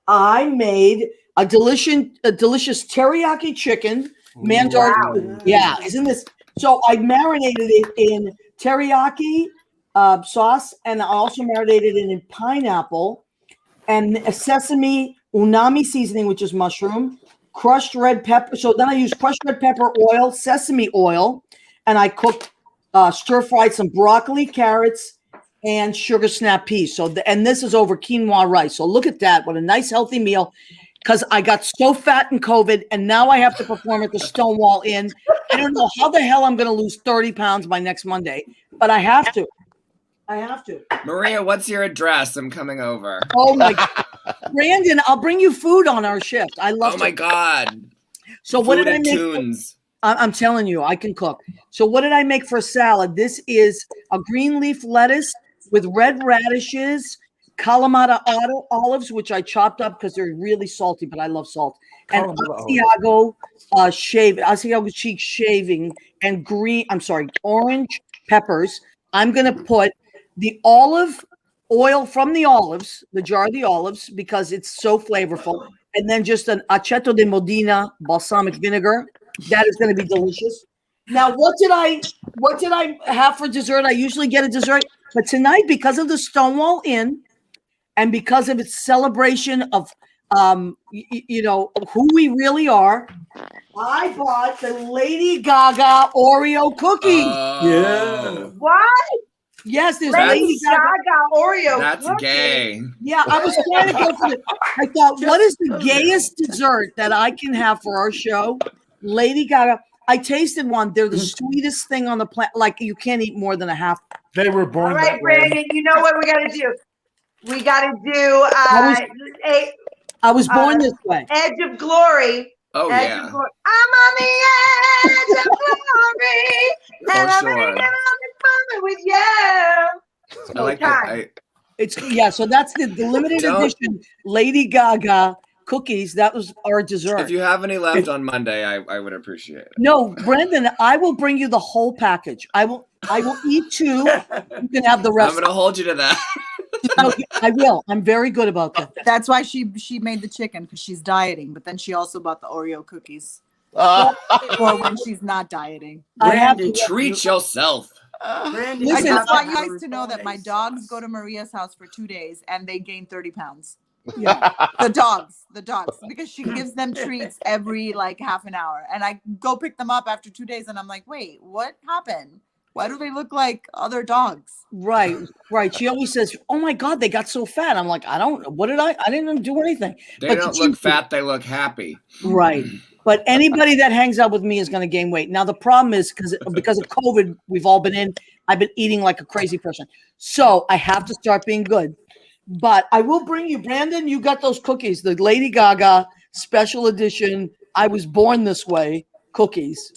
I made a delicious teriyaki chicken. Mandar. Wow. Yeah, isn't this? So I marinated it in teriyaki sauce, and I also marinated it in pineapple and a sesame unami seasoning, which is mushroom, crushed red pepper. So then I used crushed red pepper oil, sesame oil, and I cooked, stir-fried some broccoli, carrots, and sugar snap peas. So, and this is over quinoa rice. So look at that. What a nice, healthy meal. Because I got so fat in COVID, and now I have to perform at the Stonewall Inn. I don't know how the hell I'm going to lose 30 pounds by next Monday, but I have to. I have to. Maria, what's your address? I'm coming over. Oh my God. Brandon, I'll bring you food on our shift. I love. Oh my God. So what Food did I and make? tunes. I'm telling you, I can cook. So what did I make for salad? This is a green leaf lettuce with red radishes, Kalamata olives, which I chopped up because they're really salty, but I love salt. And Asiago cheek shaving and orange peppers. I'm going to put the olive oil from the olives, the jar of the olives, because it's so flavorful. And then just an aceto de Modena balsamic vinegar. That is going to be delicious. Now, what did I have for dessert? I usually get a dessert, but tonight, because of the Stonewall Inn and because of its celebration of who we really are, I bought the Lady Gaga Oreo cookies. Yeah. What? Yes, there's Lady Gaga Oreo. That's cookies. gay. Yeah, I was trying to go for the. I thought, what is the gayest dessert that I can have for our show? Lady Gaga. I tasted one. They're the sweetest thing on the planet. Like you can't eat more than a half. They were born. All right, that way. Brandon. You know what we got to do? We got to do I was born this way. Edge of Glory. Oh, Edge yeah. of Glory. I'm on the edge of glory, and I'm sure. gonna get on this moment with you. I like that. So that's the limited edition Lady Gaga cookies. That was our dessert. If you have any left on Monday, I would appreciate it. No, Brendan, I will bring you the whole package. I will eat two. You can have the rest. I'm going to hold you to that. No, I will. I'm very good about that. That's why she made the chicken, because she's dieting. But then she also bought the Oreo cookies for when she's not dieting. I have to Treat yourself. Brandon, I Listen, just want you have guys to know that my dogs go to Maria's house for 2 days and they gain 30 pounds. Yeah. The dogs, because she gives them treats every like half an hour. And I go pick them up after 2 days and I'm like, wait, what happened? Why do they look like other dogs? Right. She always says, "Oh my God, they got so fat." I'm like, I don't. What did I didn't do anything. They don't look fat. They look happy. Right. But anybody that hangs out with me is going to gain weight. Now the problem is because of COVID, we've all been in. I've been eating like a crazy person, so I have to start being good. But I will bring you, Brandon. You got those cookies, the Lady Gaga special edition. I was born this way cookies.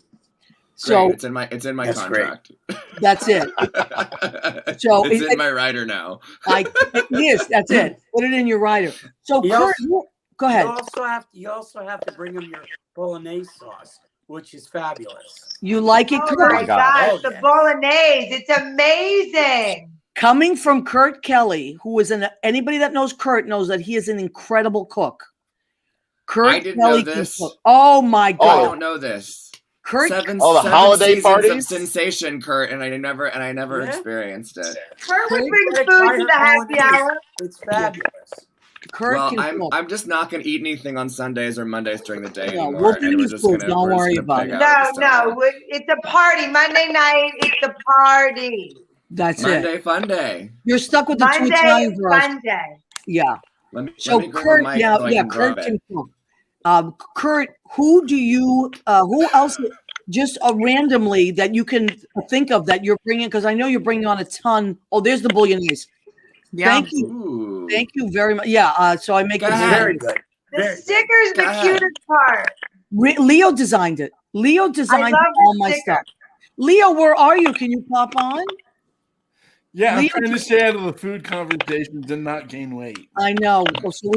So it's in my contract. That's it. So it's in my rider now. Yes, that's it. Put it in your rider. So Kurt, go ahead. You also have to bring them your bolognese sauce, which is fabulous. You like it, Oh Kurt? my gosh, the bolognese. It's amazing. Coming from Kurt Kelly, who is anybody that knows Kurt knows that he is an incredible cook. Kurt I didn't Kelly know this. can cook. Oh my God. I don't know this. Kurt, seven holiday seasons parties of sensation, Kurt, and I never experienced it. Kurt would bring food to the happy hour. It's fabulous. Kurt Well, can cook. I'm just not gonna eat anything on Sundays or Mondays during the day No, anymore. we'll and bring we're you just food. gonna- Don't we're just worry gonna about pig it. out No, it's a party. Monday night, it's a party. That's Monday it. fun day. You're stuck with the two Monday, Italian girls. Sunday. Yeah. Let me grab a mic so I can Kurt drop can it. cook. Kurt, who else, just randomly that you can think of that you're bringing? Because I know you're bringing on a ton. Oh, there's the bolognese. Yeah. Thank you. Ooh. Thank you very much. Yeah. So I make Go the ahead. Very good. The sticker's Go the ahead. cutest part. Leo designed it. Leo designed love all the my sticker. stuff. Leo, where are you? Can you pop on? Yeah, I'm Leo- trying to stay out of the food conversations and not gain weight. I know. So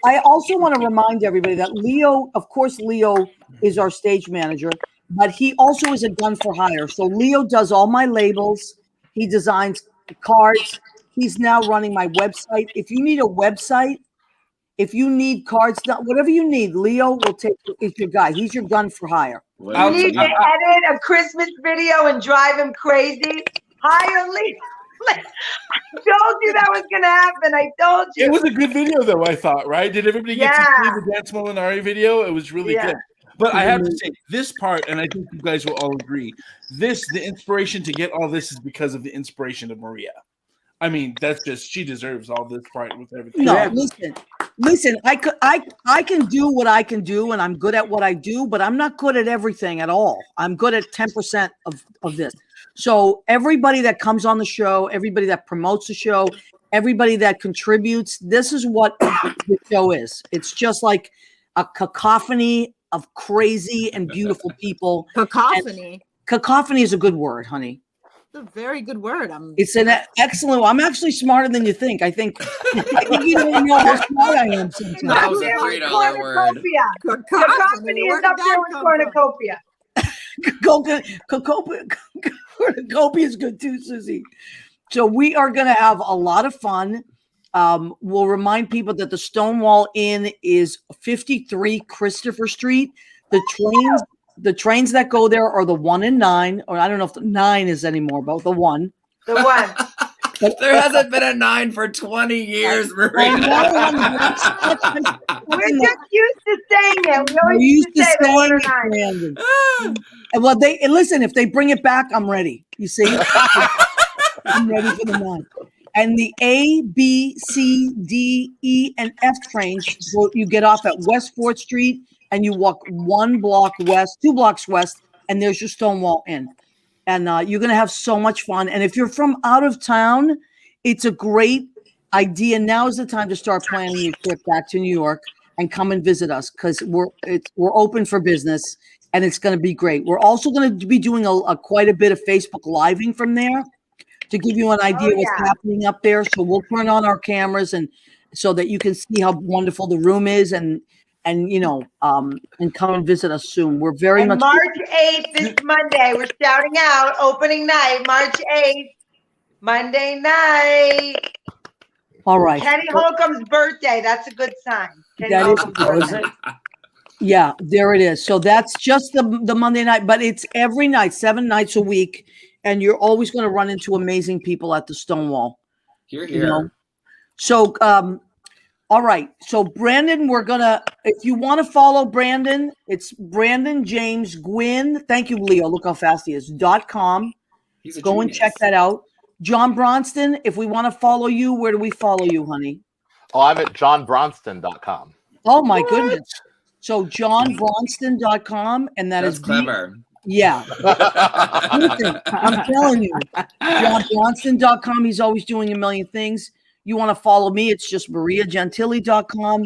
I also want to remind everybody that Leo, of course, Leo is our stage manager, but he also is a gun for hire. So Leo does all my labels. He designs cards. He's now running my website. If you need a website, if you need cards done, whatever you need, Leo will take. Is your guy. He's your gun for hire. You need to edit a Christmas video and drive him crazy. Hire Leo. I told you that was gonna happen. I told you. It was a good video, though. I thought, right? Did everybody get to see the Dance Molinari video? It was really good. But I have to say, this part, and I think you guys will all agree, the inspiration to get all this is because of the inspiration of Maria. I mean, that's just, she deserves all this part with everything. No, listen. I can do what I can do, and I'm good at what I do, but I'm not good at everything at all. I'm good at 10% of this. So everybody that comes on the show, everybody that promotes the show, everybody that contributes, this is what the show is. It's just like a cacophony of crazy and beautiful people. Cacophony. And cacophony is a good word, honey. It's a very good word. It's an excellent. I'm actually smarter than you think. I think you don't know how smart I am sometimes. That was a $3 word. Cacophony is up there with cornucopia. Cornucopia is good too, Susie. So we are going to have a lot of fun. We'll remind people that the Stonewall Inn is 53 Christopher Street. The trains that go there are the 1 and 9, or I don't know if the 9 is anymore, but the 1. The 1. But there hasn't been a 9 for 20 years, Maria. We're just used to saying it. We always used to say the 1 or 9. Well, listen. If they bring it back, I'm ready. You see, I'm ready for the 9. And the A, B, C, D, E, and F trains, you get off at West 4th Street and you walk 2 blocks west, and there's your Stonewall Inn. And you're going to have so much fun. And if you're from out of town, it's a great idea. Now is the time to start planning your trip back to New York and come and visit us, because we're open for business, and it's going to be great. We're also going to be doing quite a bit of Facebook Living from there to give you an idea what's happening up there. So we'll turn on our cameras and so that you can see how wonderful the room is, and come and visit us soon. We're very much March 8th this Monday. We're shouting out opening night, March 8th, Monday night. All right. Kenny Holcomb's birthday. That's a good sign. Yeah, there it is. So that's just the Monday night, but it's every night, 7 nights a week, and you're always going to run into amazing people at the Stonewall. Here. You know? So, all right. So Brandon, if you want to follow Brandon, it's Brandon James Gwinn. Thank you, Leo. Look how fast he is. .com. Go and check that out. John Bronston, if we want to follow you, where do we follow you, honey? Oh, I'm at johnbronston.com. Oh my goodness. So johnbronston.com, and that's clever. Yeah. Listen, I'm telling you. johnbronston.com. He's always doing a million things. You want to follow me, it's just mariagentili.com.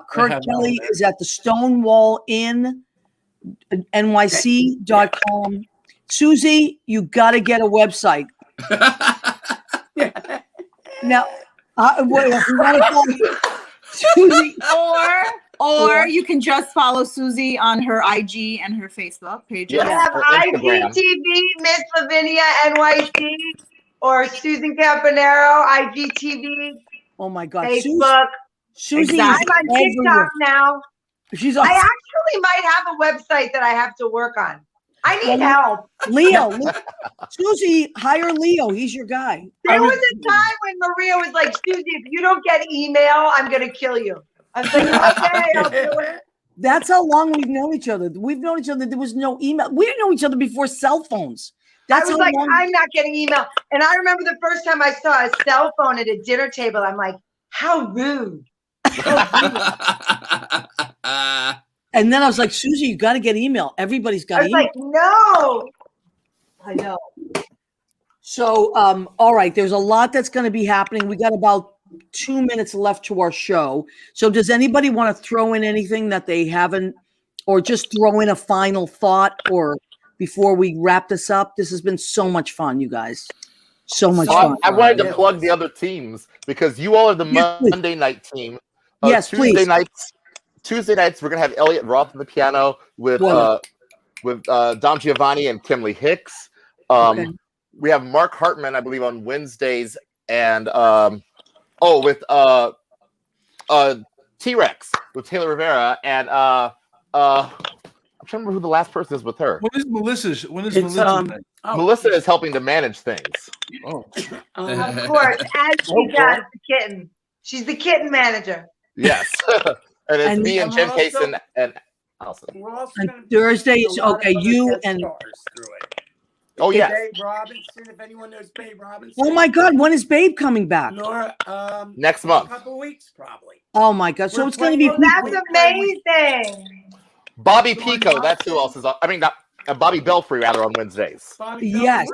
Kurt Kelly is at the Stonewall Inn, NYC.com. Susie, you got to get a website. Now, if you want to follow Susie, or you can just follow Susie on her IG and her Facebook pages. I have IGTV, Miss Lavinia NYC, or Susan Campanaro, IGTV. Oh my God, Facebook. Susie, I'm on TikTok now. I actually might have a website that I have to work on. I need help. Leo, Susie, hire Leo. He's your guy. There was a time when Maria was like, Susie, if you don't get email, I'm going to kill you. I was like, okay, I'll do it. That's how long we've known each other. We've known each other. There was no email. We didn't know each other before cell phones. I was like, I'm not getting email. And I remember the first time I saw a cell phone at a dinner table, I'm like, how rude. And then I was like, Susie, you got to get email. Everybody's got email. I was like, no. I know. So, all right, there's a lot that's going to be happening. We got about 2 minutes left to our show. So does anybody want to throw in anything that they haven't, or just throw in a final thought, or before we wrap this up? This has been so much fun, you guys. So much fun. I wanted to plug the other teams, because you all are the Monday night team. Yes, Tuesday please. Tuesday nights, we're going to have Elliot Roth on the piano with with Dom Giovanni and Kimberly Hicks. Okay. We have Mark Hartman, I believe, on Wednesdays, and with T-Rex with Taylor Rivera, and I'm trying to remember who the last person is with her. When is Melissa's? Melissa is helping to manage things. Oh, Of course, as she does the kitten. She's the kitten manager. Yes, and it's me and And Jim we're also- Kaysen and Allison. We're also And gonna be Thursday doing is a lot of okay, other you guest and- stars through it. Oh yes, Babe Robinson, if anyone knows Babe Robinson. Oh my God, when is Babe coming back? Nora, next a month. couple weeks probably. Oh my God, so We're it's going to be. playing- That's amazing. Bobby Pico, that's who else is on. I mean, not Bobby Belfry rather on Wednesdays. Bobby Yes.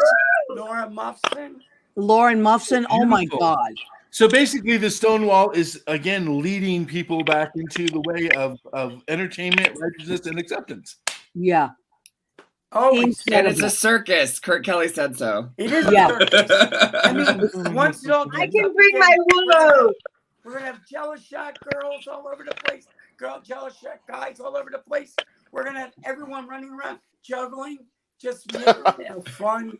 Belfry, Nora Muffson. Lauren Muffson. Oh my Beautiful. God. so basically, the Stonewall is again leading people back into the way of entertainment, righteousness, and acceptance. Yeah. Always. And it's a circus. Kurt Kelly said so. It is Yeah. a circus. I mean, once it all I gets can up bring again, my Wulu. We're gonna have jello shot girls all over the place, jello shot guys all over the place. We're gonna have everyone running around juggling, just making it fun.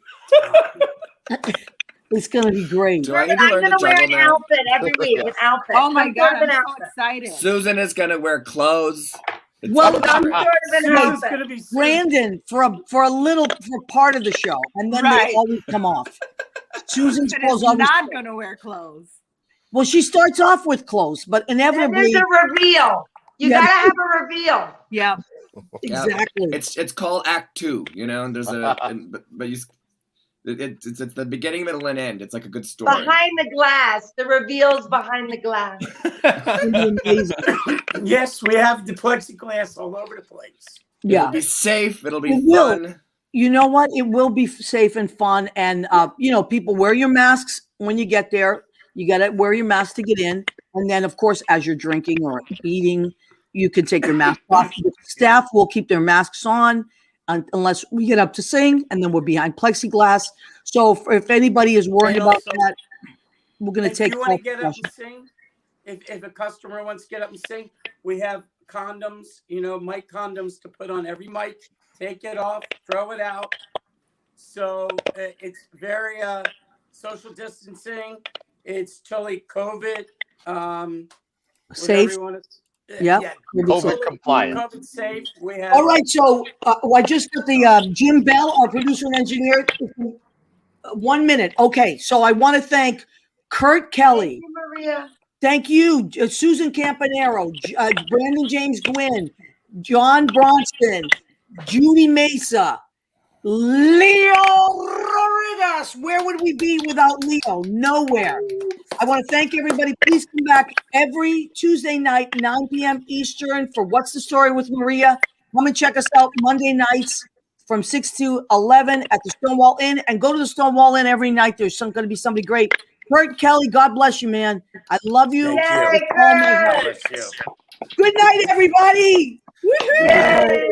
It's going to be great. Do I need to I'm learn to gonna wear juggle an now? outfit every week. An outfit. Oh my Some God, sort of I'm an so outfit. excited. Susan is gonna wear clothes. It's Well, gonna be Some great. sort of an Susan's outfit. gonna be Brandon for part of the show, and then Right. they always come off. Susan's Susan clothes is always. not going to wear clothes. Well, she starts off with clothes, but Then inevitably, there's a reveal. You Yeah. gotta have a reveal. Yeah. exactly. It's called Act 2. You know, and there's but you. It's the beginning, middle, and end. It's like a good story. Behind the glass. The reveal's behind the glass. It's gonna be amazing. Yes, we have the plexiglass all over the place. Yeah. It'll be safe. It'll be It will. fun. You know what? It will be safe and fun. And, people wear your masks when you get there. You got to wear your mask to get in. And then, of course, as you're drinking or eating, you can take your mask off. The staff will keep their masks on unless we get up to sing, and then we're behind plexiglass. So if anybody is worried And about also, that, we're going to If take you want all to get up precautions. and sing, if a customer wants to get up and sing, we have condoms, mic condoms to put on every mic. Take it off, throw it out. So it's very social distancing. It's totally COVID. Safe. Yeah. COVID compliant. COVID safe. We have. All right, so I just got the Jim Bell, our producer and engineer. 1 minute. Okay, so I want to thank Kurt Kelly. Thank you, Maria. Thank you, Susan Campanaro, Brandon James Gwinn, John Bronston, Judy Mesa, Leo Rodriguez. Where would we be without Leo? Nowhere. I want to thank everybody. Please come back every Tuesday night, 9 p.m. Eastern for What's the Story with Maria. Come and check us out Monday nights from 6 to 11 at the Stonewall Inn, and go to the Stonewall Inn every night. There's going to be somebody great. Kurt Kelly, God bless you, man. I love you. Thank you. Yay, With all my Kurt. heart. Bless you. Good night, everybody. Woo-hoo. Yay.